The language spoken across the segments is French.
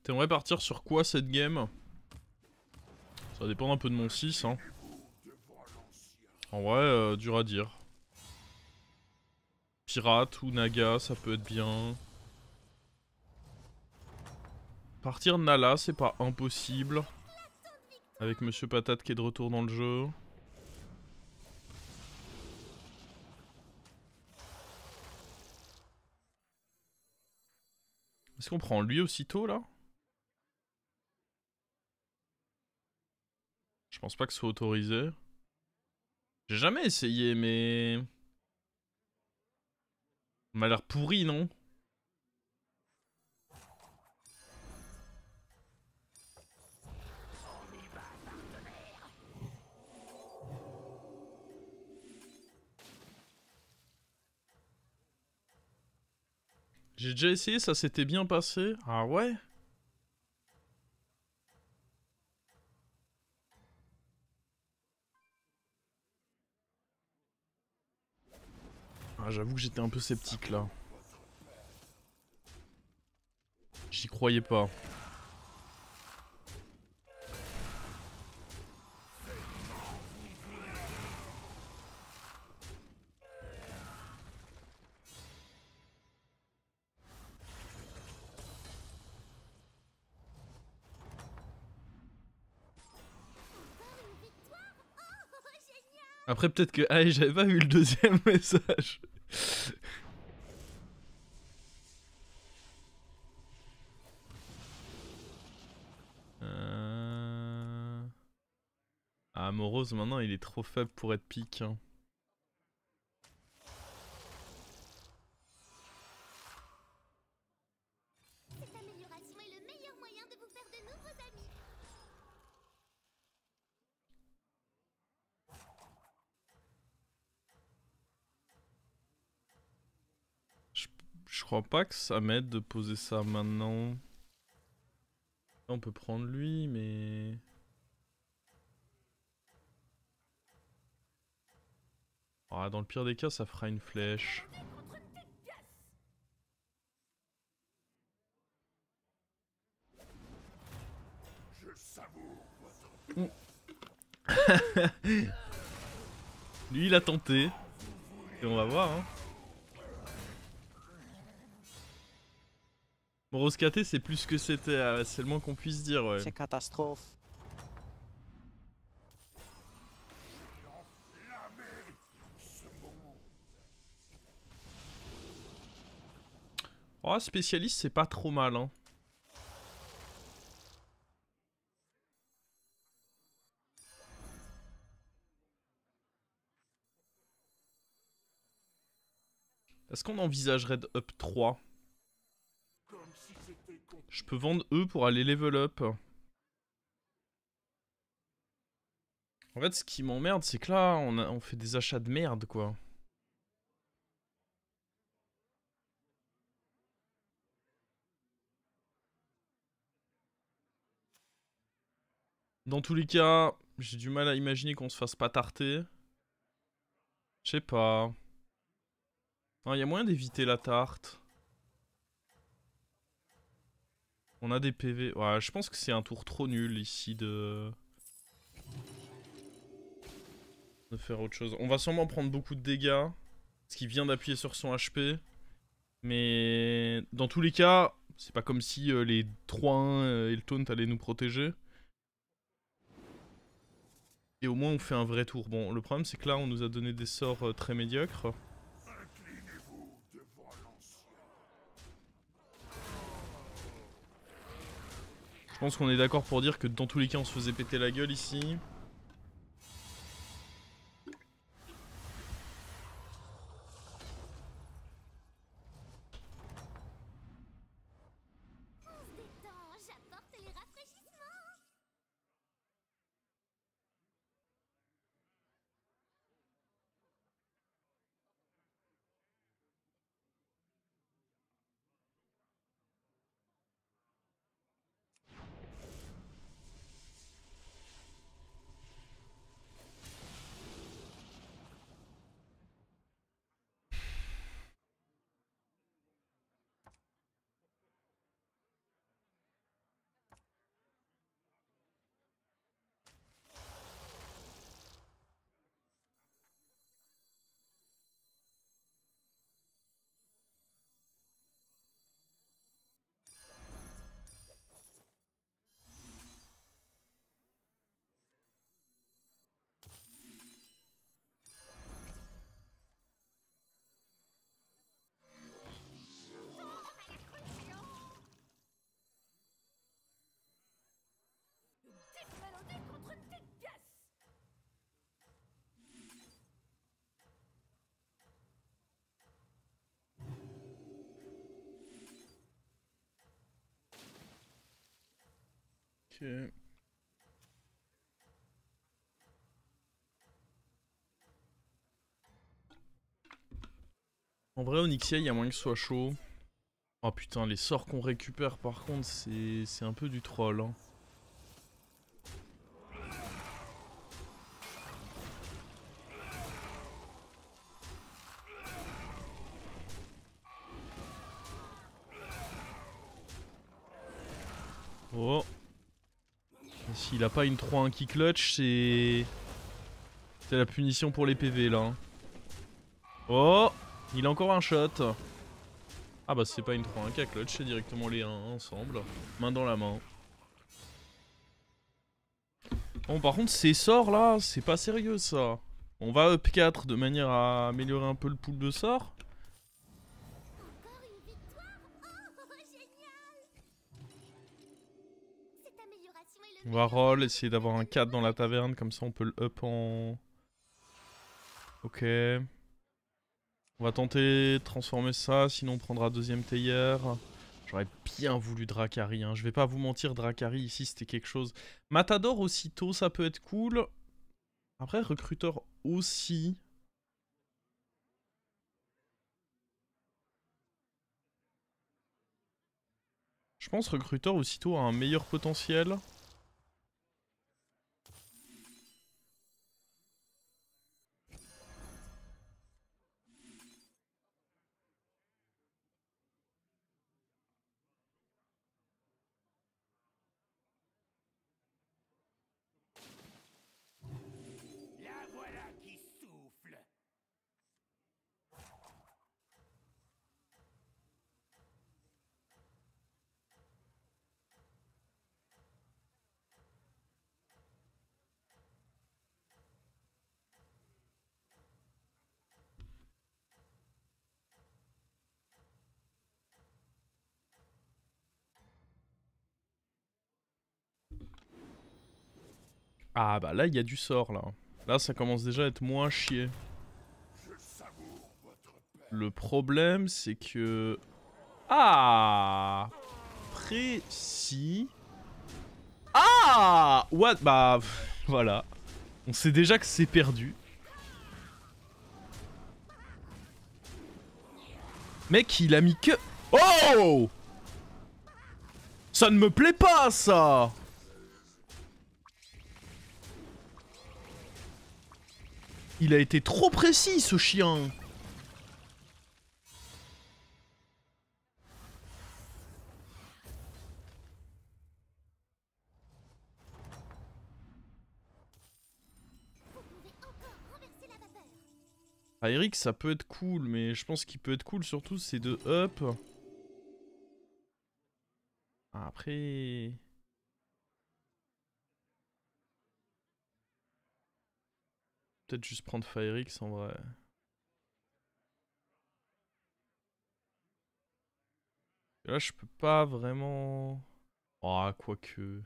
T'aimerais partir sur quoi cette game? Ça dépend un peu de mon 6 hein. En vrai, dur à dire. Pirate ou Naga, ça peut être bien. Partir Nala, c'est pas impossible. Avec Monsieur Patate qui est de retour dans le jeu. Est-ce qu'on prend lui aussitôt là? Je pense pas que ce soit autorisé. J'ai jamais essayé mais... On m'a l'air pourri non? J'ai déjà essayé, ça s'était bien passé. Ah ouais? Ah, j'avoue que j'étais un peu sceptique là. J'y croyais pas. Après peut-être que... Ah, j'avais pas vu le deuxième message. Ah, Morose maintenant il est trop faible pour être pique. Hein. Cette amélioration est le meilleur moyen de vous faire de nouveaux amis. Je crois pas que ça m'aide de poser ça maintenant. Là, on peut prendre lui, mais... Ah, dans le pire des cas, ça fera une flèche. Mm. Lui, il a tenté. Et on va voir, hein. Morose KT, c'est plus ce que c'était, c'est le moins qu'on puisse dire, ouais. C'est catastrophe. Oh, spécialiste, c'est pas trop mal, hein. Est-ce qu'on envisagerait de up 3? Je peux vendre E pour aller level up. En fait, ce qui m'emmerde, c'est que là, on fait des achats de merde, quoi. Dans tous les cas, j'ai du mal à imaginer qu'on se fasse pas tarter. Je sais pas. Il y a moyen d'éviter la tarte. On a des PV. Ouais, je pense que c'est un tour trop nul ici de faire autre chose. On va sûrement prendre beaucoup de dégâts. Parce qu'il vient d'appuyer sur son HP. Mais dans tous les cas, c'est pas comme si les 3-1 et le taunt allaient nous protéger. Et au moins on fait un vrai tour. Bon, le problème c'est que là on nous a donné des sorts très médiocres. Je pense qu'on est d'accord pour dire que dans tous les cas on se faisait péter la gueule ici. On se détend, j'apporte les rafraîchissements. Ok. En vrai, Onyxia, il y a moins que ce soit chaud. Oh putain, les sorts qu'on récupère par contre, c'est un peu du troll. Hein. Oh. S'il a pas une 3-1 qui clutch, c'est la punition pour les PV là. Hein. Oh, il a encore un shot. Ah bah c'est pas une 3-1 qui a clutch, c'est directement les 1 ensemble. Main dans la main. Bon par contre ces sorts là, c'est pas sérieux ça. On va up 4 de manière à améliorer un peu le pool de sorts. Encore une victoire. Oh, génial. Cette amélioration est On le va meilleur roll, moyen essayer de d'avoir vous un faire 4 de dans la taverne, comme ça on peut le up en... Ok. On va tenter de transformer ça, sinon on prendra deuxième théière. J'aurais bien voulu Dracari, hein. Je vais pas vous mentir, Dracari ici c'était quelque chose. Matador aussitôt, ça peut être cool. Après, recruteur aussi. Je pense recruteur aussitôt a un meilleur potentiel. La voilà qui souffle. Ah bah là, il y a du sort là. Là, ça commence déjà à être moins chier. Le problème, c'est que... Ah, précis. Ah, what? Bah, voilà. On sait déjà que c'est perdu. Mec, il a mis que... Oh! Ça ne me plaît pas, ça! Il a été trop précis, ce chien. Vous pouvez encore renverser la vapeur. Ah, Eric, ça peut être cool, mais je pense qu'il peut être cool surtout, c'est de up. Ah, après... Peut-être juste prendre Firix en vrai. Et là, je peux pas vraiment... Ah, quoique...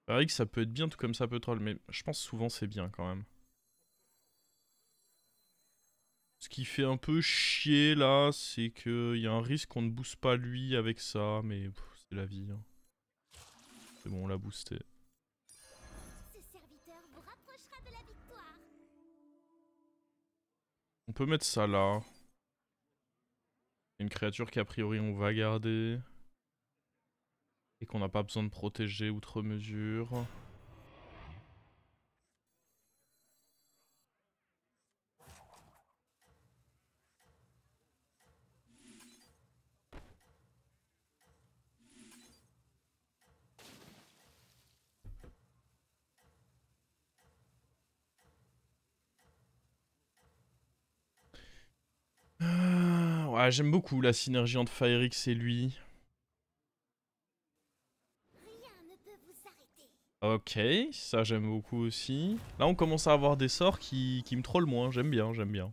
Firix, ça peut être bien, tout comme ça peut troll, mais je pense souvent c'est bien quand même. Ce qui fait un peu chier là, c'est qu'il y a un risque qu'on ne booste pas lui avec ça, mais c'est la vie. Hein. C'est bon, on l'a boosté. Ce serviteur vous rapprochera de la victoire. On peut mettre ça là. Une créature qu'a priori on va garder. Et qu'on n'a pas besoin de protéger outre mesure. Ouais, j'aime beaucoup la synergie entre Firix et lui. Rien ne peut vous arrêter. Ok, ça j'aime beaucoup aussi. Là on commence à avoir des sorts qui me trollent moins, j'aime bien, j'aime bien.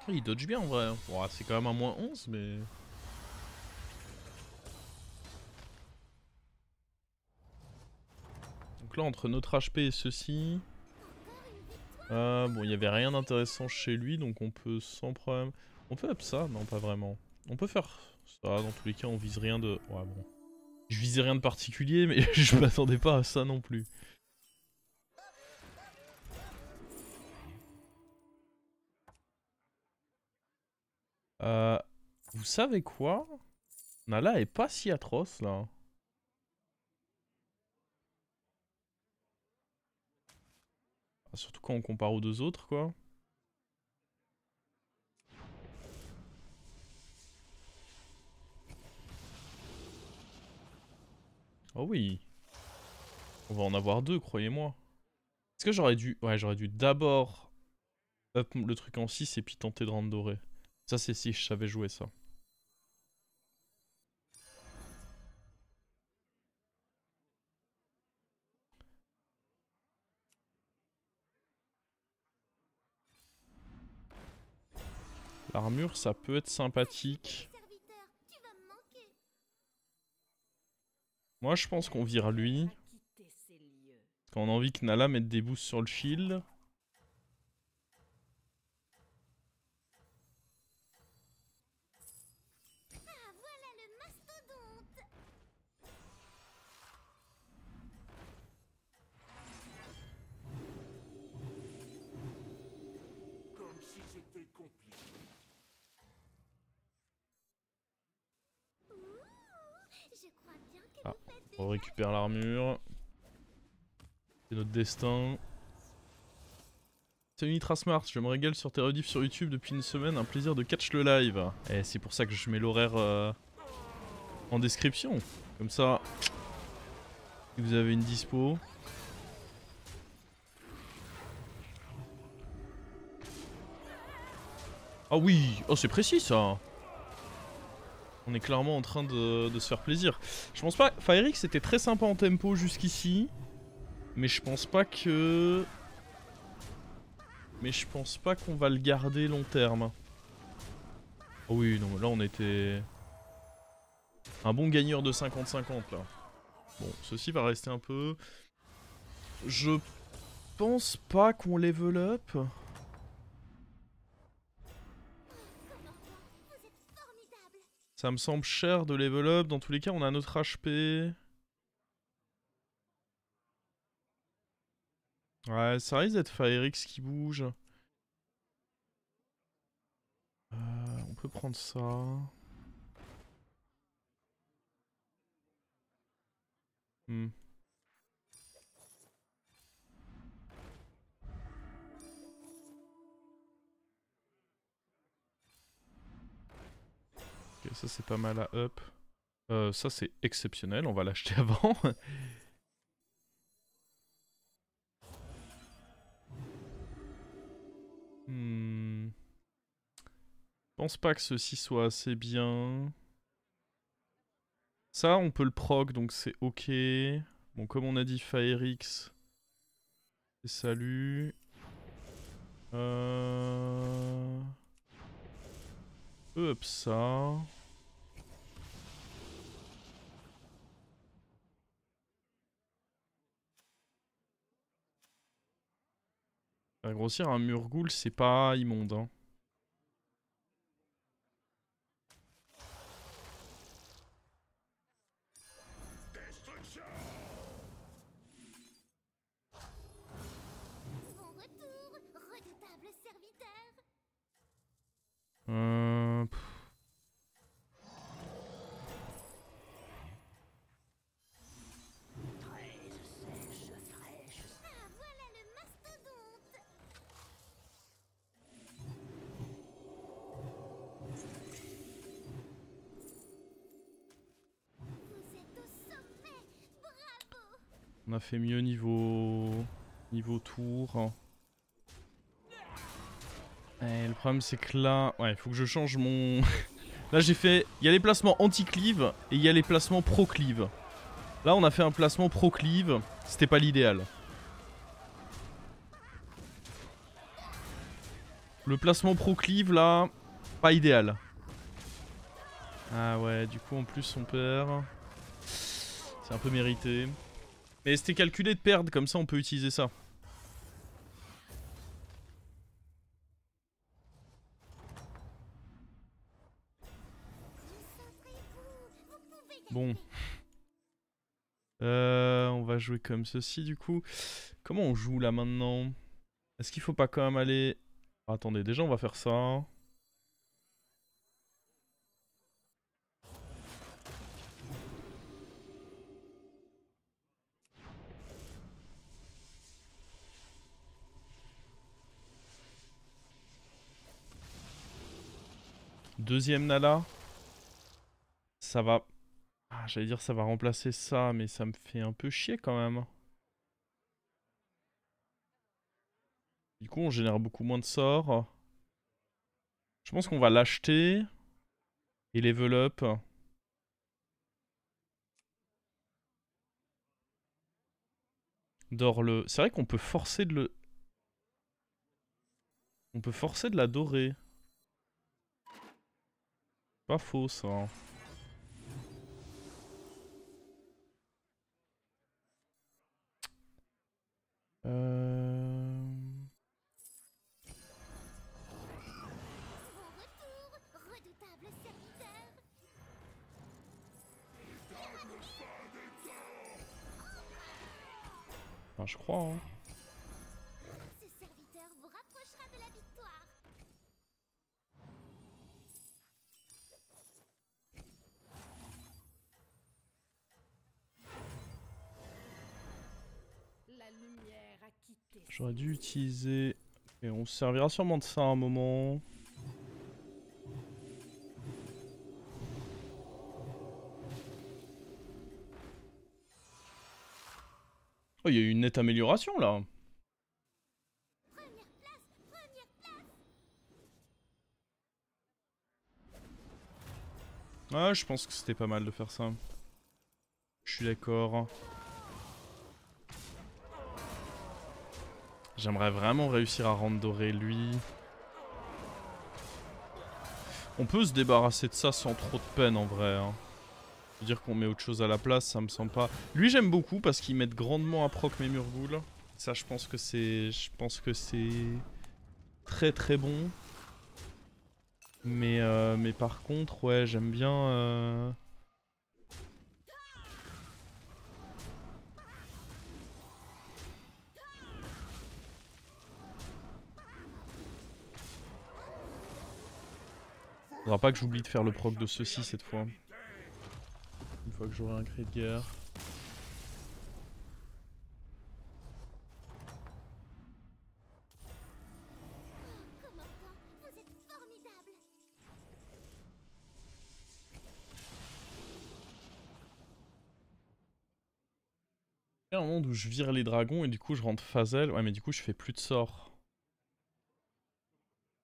Oh, il dodge bien en vrai. Bon, c'est quand même un -11, mais... Donc là, entre notre HP et ceci... bon, il n'y avait rien d'intéressant chez lui, donc on peut sans problème... On peut up ça? Non, pas vraiment. On peut faire ça, dans tous les cas, on vise rien de... Ouais, bon. Je visais rien de particulier, mais je m'attendais pas à ça non plus. Vous savez quoi? Nala est pas si atroce, là. Surtout quand on compare aux deux autres, quoi. Oh oui. On va en avoir deux, croyez-moi. Est-ce que j'aurais dû... Ouais, j'aurais dû d'abord up le truc en 6 et puis tenter de rendre doré. Ça, c'est si je savais jouer ça. L'armure, ça peut être sympathique. Moi, je pense qu'on vire lui. Quand on a envie que Nala mette des boosts sur le shield. Comme si c'était compliqué. Ah, on récupère l'armure. C'est notre destin. Salut Nitra Smart, je me régale sur tes rediffs sur YouTube depuis une semaine, un plaisir de catch le live. Et c'est pour ça que je mets l'horaire en description. Comme ça, si vous avez une dispo. Ah oui, oh c'est précis ça. On est clairement en train de se faire plaisir. Je pense pas... Firix était très sympa en tempo jusqu'ici. Mais je pense pas que... Mais je pense pas qu'on va le garder long terme. Oh oui, non, là on était... Un bon gagneur de 50-50 là. Bon, ceci va rester un peu... Je pense pas qu'on level up. Ça me semble cher de level up. Dans tous les cas, on a notre HP. Ouais, ça risque d'être Firix qui bouge. On peut prendre ça. Ok, ça c'est pas mal à up. Ça c'est exceptionnel, on va l'acheter avant. Je pense pas que ceci soit assez bien. Ça, on peut le proc, donc c'est ok. Bon, comme on a dit, Firix. Et salut. Up ça. Faire grossir un Murgoul, c'est pas immonde, hein. On a fait mieux niveau tour. Et le problème c'est que là... Ouais, il faut que je change mon... Là j'ai fait... Il y a les placements anti-cleave et il y a les placements pro-cleave. Là on a fait un placement pro-cleave. C'était pas l'idéal. Le placement proclive là, pas idéal. Ah ouais, du coup en plus on perd. C'est un peu mérité. Mais c'était calculé de perdre, comme ça on peut utiliser ça. Bon. On va jouer comme ceci du coup. Comment on joue là maintenant? Est-ce qu'il faut pas quand même aller... Oh, attendez, déjà on va faire ça. Deuxième Nala. Ça va... Ah, j'allais dire ça va remplacer ça, mais ça me fait un peu chier quand même. Du coup on génère beaucoup moins de sorts. Je pense qu'on va l'acheter. Et level up. Dors-le. C'est vrai qu'on peut forcer de le... On peut forcer de la dorer. Pas faux ça. Euh... Bon retour, redoutable serviteur. Enfin, je crois, hein. Ce serviteur vous rapprochera de la victoire. La lumière a quitté. J'aurais dû utiliser... Et on se servira sûrement de ça à un moment. Oh, il y a eu une nette amélioration là. Première place, première place. Ah, je pense que c'était pas mal de faire ça. Je suis d'accord. J'aimerais vraiment réussir à rendre doré lui. On peut se débarrasser de ça sans trop de peine en vrai. Hein. Dire qu'on met autre chose à la place, ça me semble pas... Lui j'aime beaucoup parce qu'il m'aide grandement à proc mes Murgoul. Ça je pense que c'est... très très bon. Mais par contre, ouais, j'aime bien... Faudra pas que j'oublie de faire le proc de ceci cette fois. Une fois que j'aurai un cri de guerre. Commandant, vous êtes formidable. Il y a un monde où je vire les dragons et du coup je rentre Phazel. Ouais mais du coup je fais plus de sorts.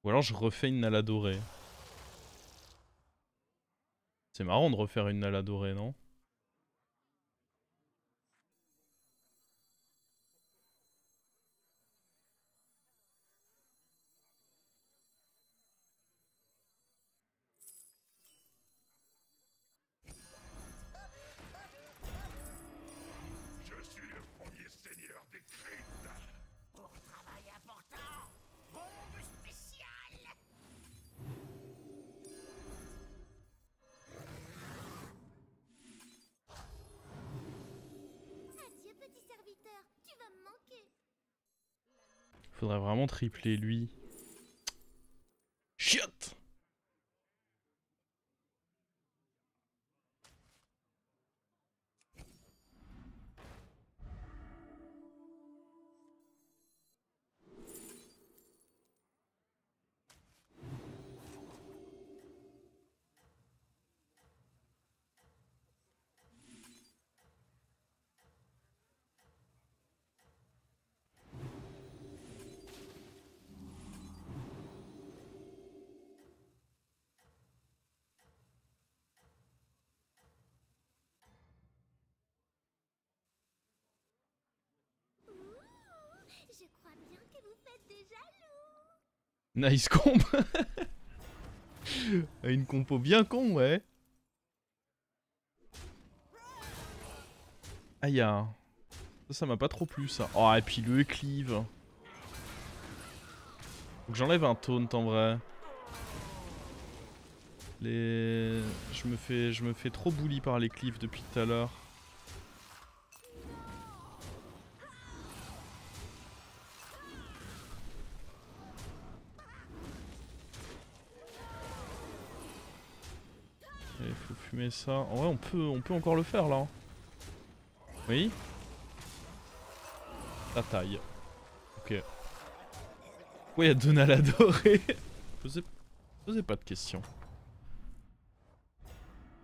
Ou alors je refais une Nala dorée. C'est marrant de refaire une Nala dorée, non? Je suis le premier seigneur des cryptes. Pour travail important, bombe spéciale. Adieu petit serviteur, tu vas me manquer. Faudrait vraiment tripler lui. Chiotte! Nice comp. Une compo bien con, ouais. Aïe. Ça m'a pas trop plu, ça. Oh, et puis le cleave. Faut que j'enlève un taunt en vrai. Je me fais trop bully par les cleaves depuis tout à l'heure. Il faut fumer ça. En vrai, on peut encore le faire là. Oui. La taille. Ok. Pourquoi il y a Donald adoré? Posez pas de questions.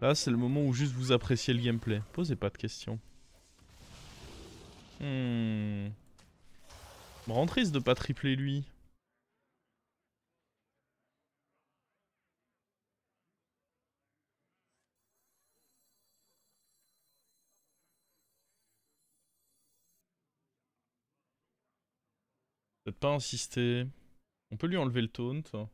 Là, c'est le moment où juste vous appréciez le gameplay. Posez pas de questions. Me rend triste de pas tripler lui. Peut-être pas insister. On peut lui enlever le taunt.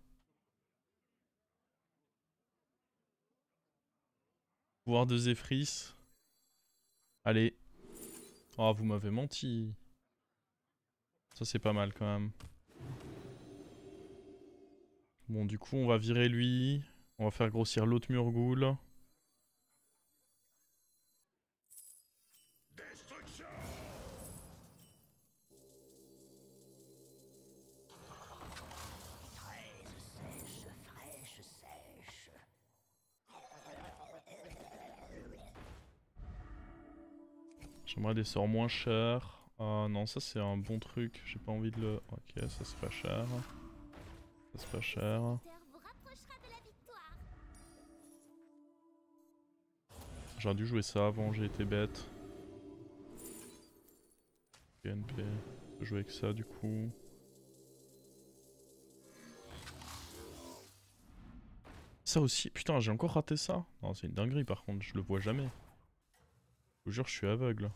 Pouvoir de Zephrys. Allez. Oh, vous m'avez menti. Ça, c'est pas mal quand même. Bon, du coup, on va virer lui. On va faire grossir l'autre Murgoul. J'aimerais des sorts moins chers. Ah non, ça c'est un bon truc. J'ai pas envie de le... Ok, ça c'est pas cher. Ça c'est pas cher. Vous rapprochera de la victoire. J'aurais dû jouer ça avant, j'ai été bête. PNP. Je peux jouer avec ça du coup. Ça aussi. Putain, j'ai encore raté ça. Non, c'est une dinguerie par contre, je le vois jamais. Je vous jure, je suis aveugle.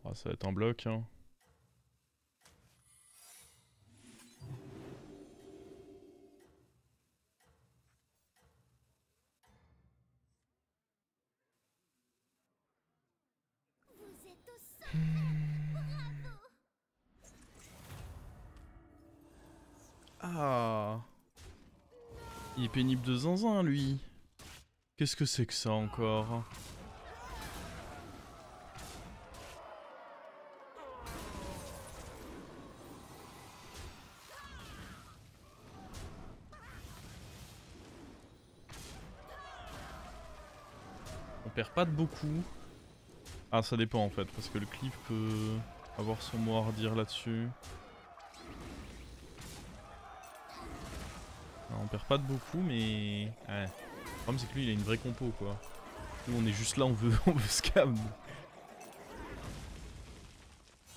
Oh, ça va être un bloc, hein. Vous êtes au sommet. Bravo. Ah. Il est pénible de zinzin, lui. Qu'est-ce que c'est que ça encore? On perd pas de beaucoup. Ah, ça dépend en fait, parce que le cleave peut avoir son mot à redire là-dessus. On perd pas de beaucoup, mais... Ouais. Le problème c'est que lui il a une vraie compo quoi. Nous on est juste là, on veut scam.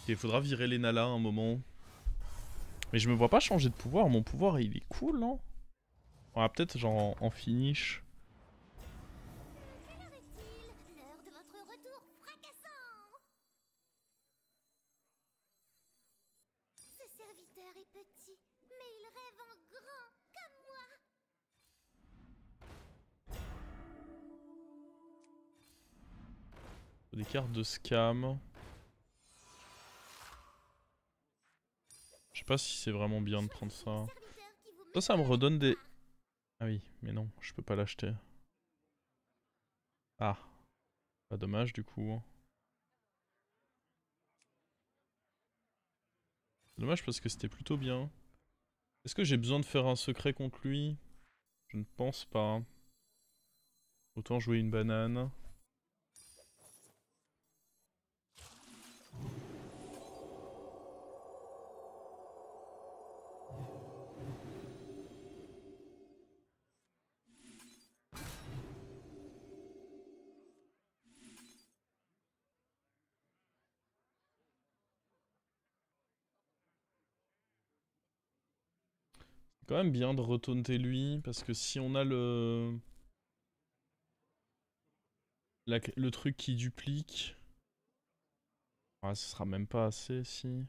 Ok, faudra virer les Nala un moment. Mais je me vois pas changer de pouvoir, mon pouvoir il est cool non? On va peut-être genre en finish. Quelle heure est-il? L'heure de votre retour fracassant. Ce serviteur est petit, mais il rêve en grand, comme moi. Des cartes de scam. Je sais pas si c'est vraiment bien de prendre ça. Ça me redonne des... Ah oui, mais non, je peux pas l'acheter. Ah. Pas dommage du coup. Dommage parce que c'était plutôt bien. Est-ce que j'ai besoin de faire un secret contre lui? Je ne pense pas. Autant jouer une banane. C'est quand même bien de retaunter lui, parce que si on a le truc qui duplique, Ouais, ce sera même pas assez si.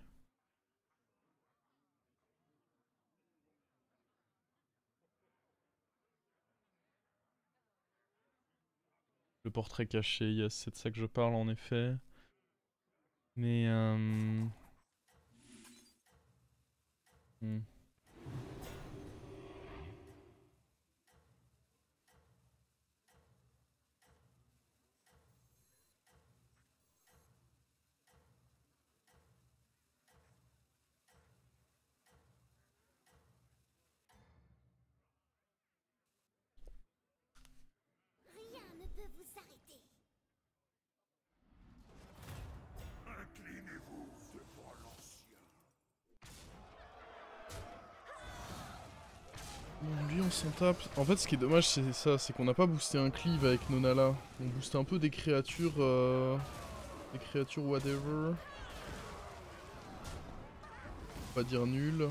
Le portrait caché, yes, c'est de ça que je parle en effet. Mais Rien ne peut vous arrêter. Inclinez-vous devant l'ancien. Bon, lui on s'en tape. En fait ce qui est dommage c'est ça, c'est qu'on n'a pas boosté un cleave avec nos Nala. On boostait un peu des créatures whatever. Pas dire nul.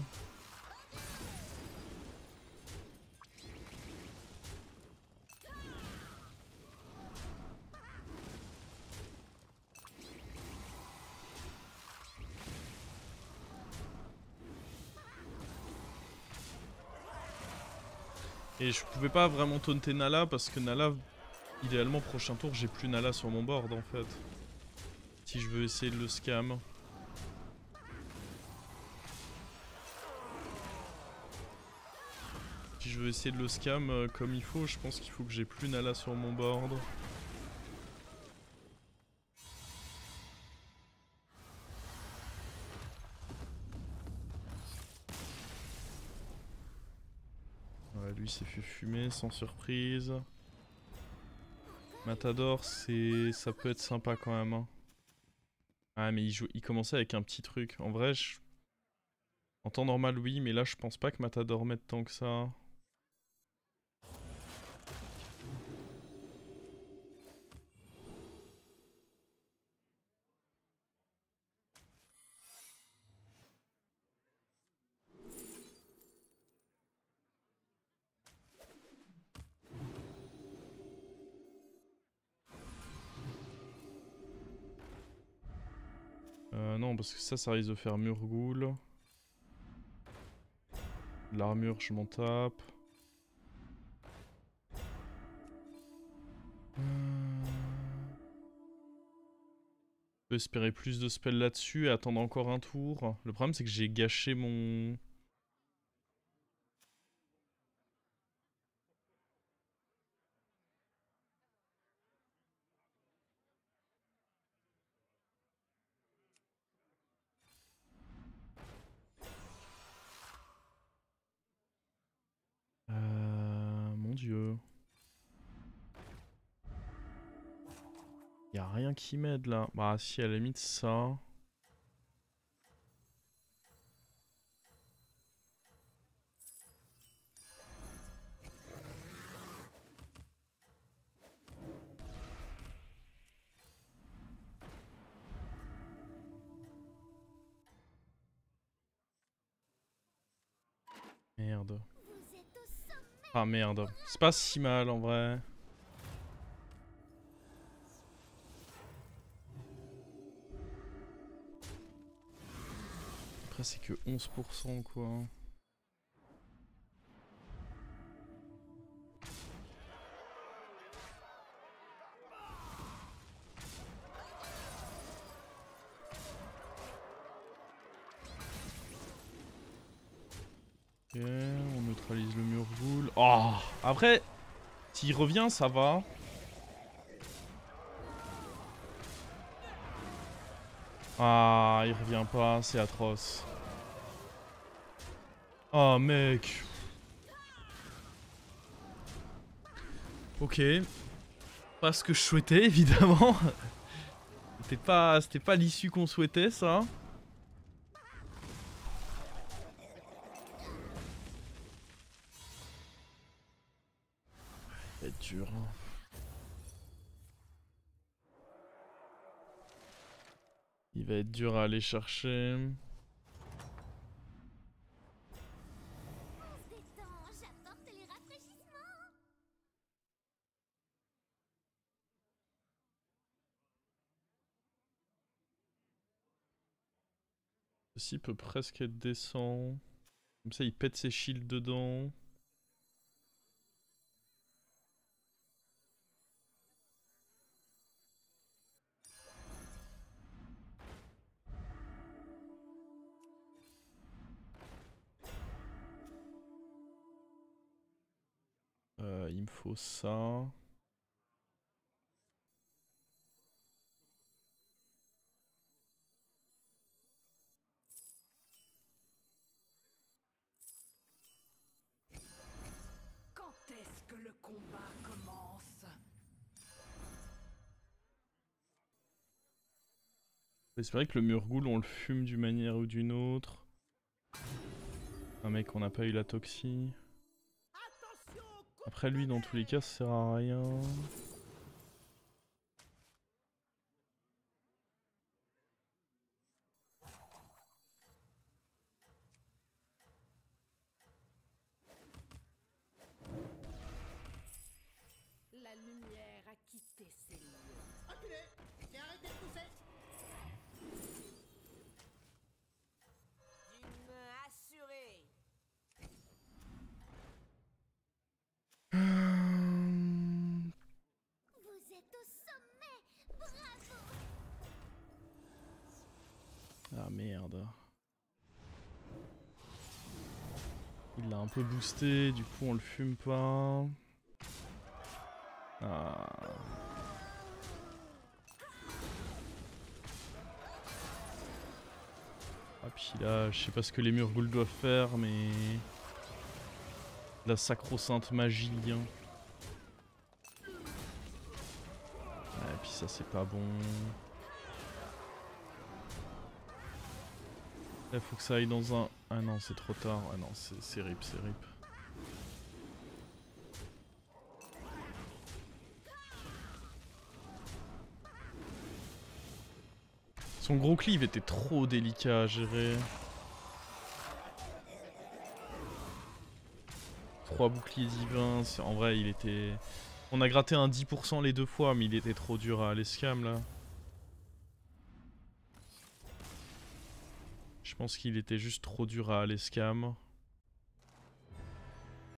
Et je pouvais pas vraiment taunter Nala parce que Nala, idéalement prochain tour j'ai plus Nala sur mon board en fait. Si je veux essayer de le scam. Si je veux essayer de le scam comme il faut, je pense qu'il faut que j'ai plus Nala sur mon board. Ouais, lui s'est fait fumer sans surprise. Matador, ça peut être sympa quand même. Hein. Ah mais il commençait avec un petit truc. En vrai, en temps normal oui, mais là je pense pas que Matador mette tant que ça. Non, parce que ça risque de faire Murgoul. L'armure, je m'en tape. Je peux espérer plus de spells là-dessus et attendre encore un tour. Le problème, c'est que j'ai gâché mon... Mon dieu. Y'a rien qui m'aide là. Bah si, à la limite ça. Merde. Vous êtes au sommet. Ah merde. C'est pas si mal en vrai. Après c'est que 11% quoi. Ok, on neutralise le Murgoul. Oh, après, s'il revient, ça va. Ah, il revient pas, c'est atroce. Oh, mec. Ok. Pas ce que je souhaitais, évidemment. C'était pas l'issue qu'on souhaitait, ça. Ça va être dur. Il va être dur à aller chercher. On se détend, j'apporte les rafraîchissements. Ceci peut presque être décent. Comme ça, il pète ses shields dedans. Il me faut ça. Quand est-ce que le combat commence? C'est vrai que le Murgoul, on le fume d'une manière ou d'une autre. Un mec, on n'a pas eu la toxie. Après lui, dans tous les cas, ça sert à rien. La lumière a quitté ces lieux. Reculez et arrêtez de pousser. D'une main assurée. Vous êtes au sommet. Bravo. Ah merde. Il l'a un peu boosté, du coup on le fume pas. Ah. Ah puis là, je sais pas ce que les Murgoul doivent faire, mais... La sacro-sainte magie, hein. Et puis ça c'est pas bon. Là faut que ça aille dans un... Ah non c'est trop tard, ah non c'est rip, c'est rip. Son gros cleave était trop délicat à gérer. 3 boucliers divins, en vrai il était... On a gratté un 10% les deux fois, mais il était trop dur à aller scam là. Je pense qu'il était juste trop dur à aller scam.